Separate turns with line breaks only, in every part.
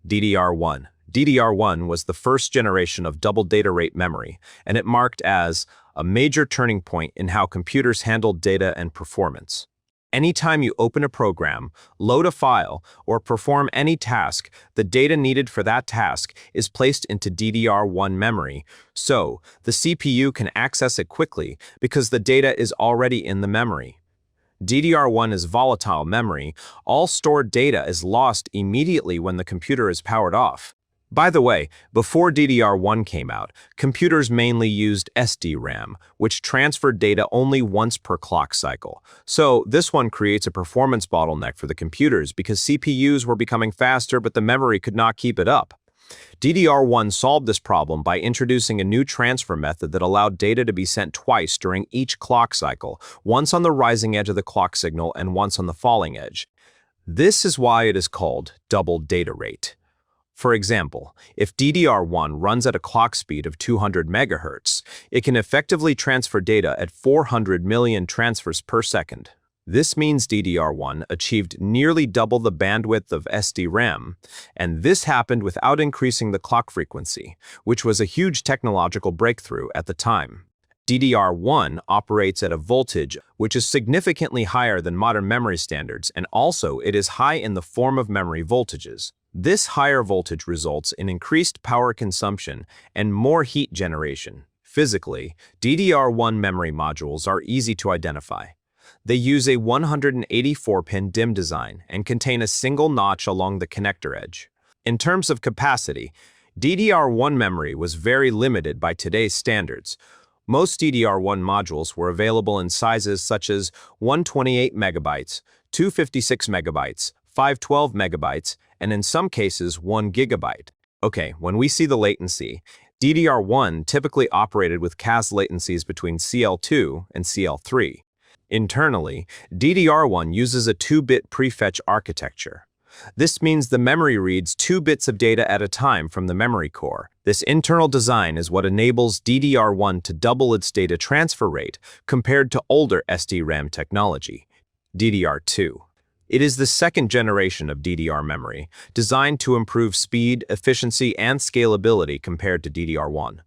DDR1. DDR1 was the first generation of double data rate memory, and it marked as a major turning point in how computers handled data and performance. Anytime you open a program, load a file, or perform any task, the data needed for that task is placed into DDR1 memory, so the CPU can access it quickly because the data is already in the memory. DDR1 is volatile memory. All stored data is lost immediately when the computer is powered off. By the way, before DDR1 came out, computers mainly used SDRAM, which transferred data only once per clock cycle. So this one creates a performance bottleneck for the computers because CPUs were becoming faster but the memory could not keep it up. DDR1 solved this problem by introducing a new transfer method that allowed data to be sent twice during each clock cycle, once on the rising edge of the clock signal and once on the falling edge. This is why it is called double data rate. For example, if DDR1 runs at a clock speed of 200 MHz, it can effectively transfer data at 400 million transfers per second. This means DDR1 achieved nearly double the bandwidth of SDRAM, and this happened without increasing the clock frequency, which was a huge technological breakthrough at the time. DDR1 operates at a voltage which is significantly higher than modern memory standards, and also it is high in the form of memory voltages. This higher voltage results in increased power consumption and more heat generation. Physically, DDR1 memory modules are easy to identify. They use a 184-pin DIMM design and contain a single notch along the connector edge. In terms of capacity, DDR1 memory was very limited by today's standards. Most DDR1 modules were available in sizes such as 128 MB, 256 MB, 512 MB, and in some cases 1 GB. Okay, when we see the latency, DDR1 typically operated with CAS latencies between CL2 and CL3. Internally, DDR1 uses a 2-bit prefetch architecture. This means the memory reads 2 bits of data at a time from the memory core. This internal design is what enables DDR1 to double its data transfer rate compared to older SDRAM technology. DDR2. It is the second generation of DDR memory, designed to improve speed, efficiency, and scalability compared to DDR1.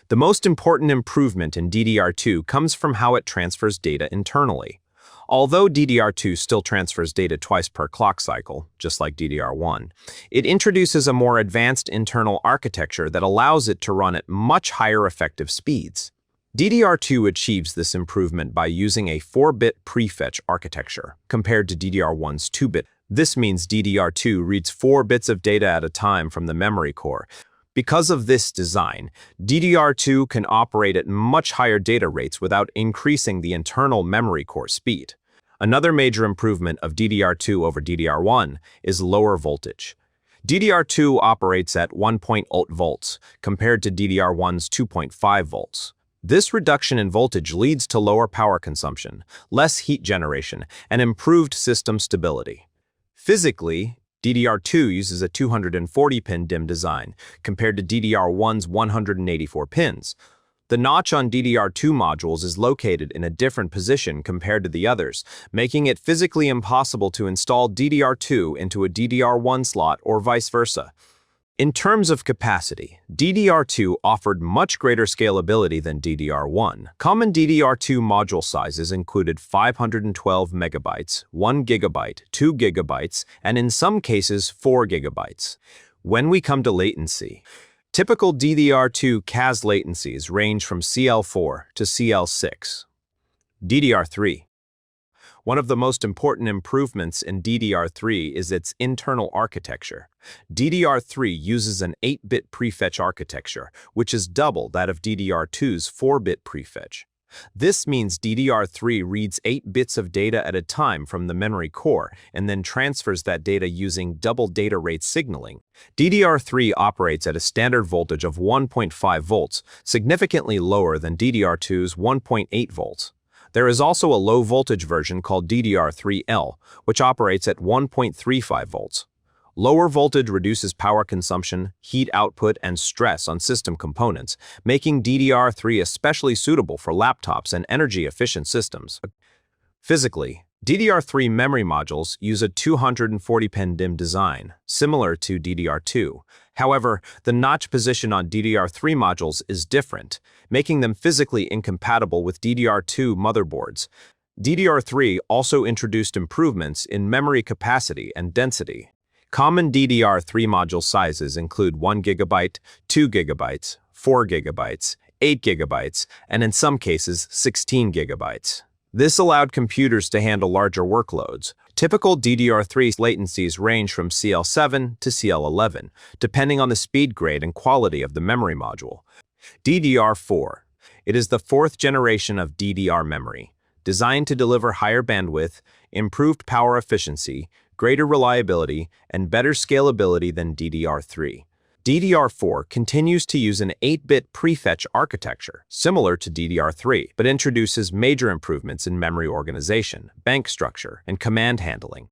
The most important improvement in DDR2 comes from how it transfers data internally. Although DDR2 still transfers data twice per clock cycle, just like DDR1, it introduces a more advanced internal architecture that allows it to run at much higher effective speeds. DDR2 achieves this improvement by using a 4-bit prefetch architecture, compared to DDR1's 2-bit. This means DDR2 reads 4 bits of data at a time from the memory core. Because of this design, DDR2 can operate at much higher data rates without increasing the internal memory core speed. Another major improvement of DDR2 over DDR1 is lower voltage. DDR2 operates at 1.0 volts compared to DDR1's 2.5 volts. This reduction in voltage leads to lower power consumption, less heat generation, and improved system stability. Physically, DDR2 uses a 240-pin DIMM design, compared to DDR1's 184 pins. The notch on DDR2 modules is located in a different position compared to the others, making it physically impossible to install DDR2 into a DDR1 slot or vice versa. In terms of capacity, DDR2 offered much greater scalability than DDR1. Common DDR2 module sizes included 512 MB, 1 GB, 2 GB, and in some cases 4 GB. When we come to latency, typical DDR2 CAS latencies range from CL4 to CL6. DDR3. One of the most important improvements in DDR3 is its internal architecture. DDR3 uses an 8-bit prefetch architecture, which is double that of DDR2's 4-bit prefetch. This means DDR3 reads 8 bits of data at a time from the memory core and then transfers that data using double data rate signaling. DDR3 operates at a standard voltage of 1.5 volts, significantly lower than DDR2's 1.8 volts. There is also a low-voltage version called DDR3L, which operates at 1.35 volts. Lower voltage reduces power consumption, heat output, and stress on system components, making DDR3 especially suitable for laptops and energy-efficient systems. Physically, DDR3 memory modules use a 240-pin DIMM design, similar to DDR2. However, the notch position on DDR3 modules is different, making them physically incompatible with DDR2 motherboards. DDR3 also introduced improvements in memory capacity and density. Common DDR3 module sizes include 1 GB, 2 GB, 4 GB, 8 GB, and in some cases, 16 GB. This allowed computers to handle larger workloads. Typical DDR3 latencies range from CL7 to CL11, depending on the speed grade and quality of the memory module. DDR4. It is the fourth generation of DDR memory, designed to deliver higher bandwidth, improved power efficiency, greater reliability, and better scalability than DDR3. DDR4 continues to use an 8-bit prefetch architecture, similar to DDR3, but introduces major improvements in memory organization, bank structure, and command handling.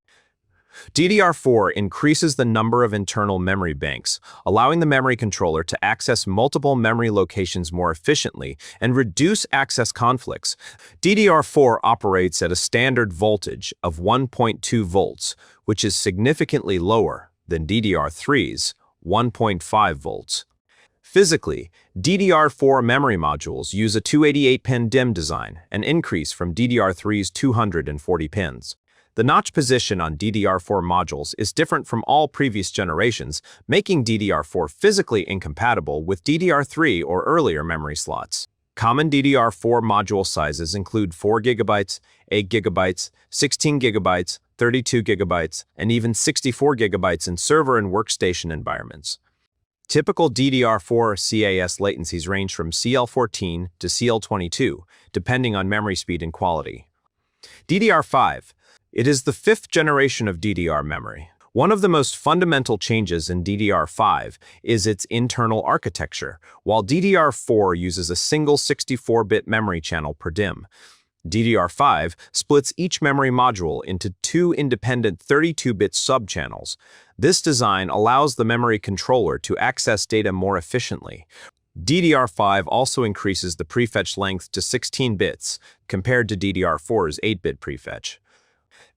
DDR4 increases the number of internal memory banks, allowing the memory controller to access multiple memory locations more efficiently and reduce access conflicts. DDR4 operates at a standard voltage of 1.2 volts, which is significantly lower than DDR3's 1.5 volts. Physically, DDR4 memory modules use a 288-pin DIMM design, an increase from DDR3's 240 pins. The notch position on DDR4 modules is different from all previous generations, making DDR4 physically incompatible with DDR3 or earlier memory slots. Common DDR4 module sizes include 4 GB, 8 GB, 16 GB, 32 GB, and even 64 GB in server and workstation environments. Typical DDR4 CAS latencies range from CL14 to CL22, depending on memory speed and quality. DDR5. It is the fifth generation of DDR memory. One of the most fundamental changes in DDR5 is its internal architecture, while DDR4 uses a single 64-bit memory channel per DIMM. DDR5 splits each memory module into two independent 32-bit subchannels. This design allows the memory controller to access data more efficiently. DDR5 also increases the prefetch length to 16 bits, compared to DDR4's 8-bit prefetch.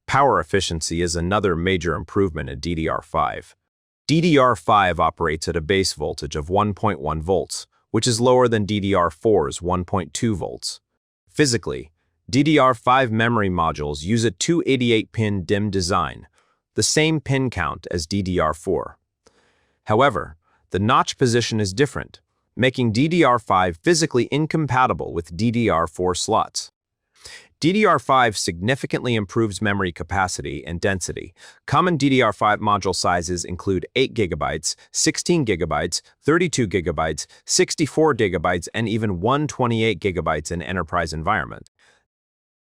Power efficiency is another major improvement in DDR5. DDR5 operates at a base voltage of 1.1 volts, which is lower than DDR4's 1.2 volts. Physically, DDR5 memory modules use a 288-pin DIMM design, the same pin count as DDR4. However, the notch position is different, making DDR5 physically incompatible with DDR4 slots. DDR5 significantly improves memory capacity and density. Common DDR5 module sizes include 8 GB, 16 GB, 32 GB, 64 GB, and even 128 GB in enterprise environment.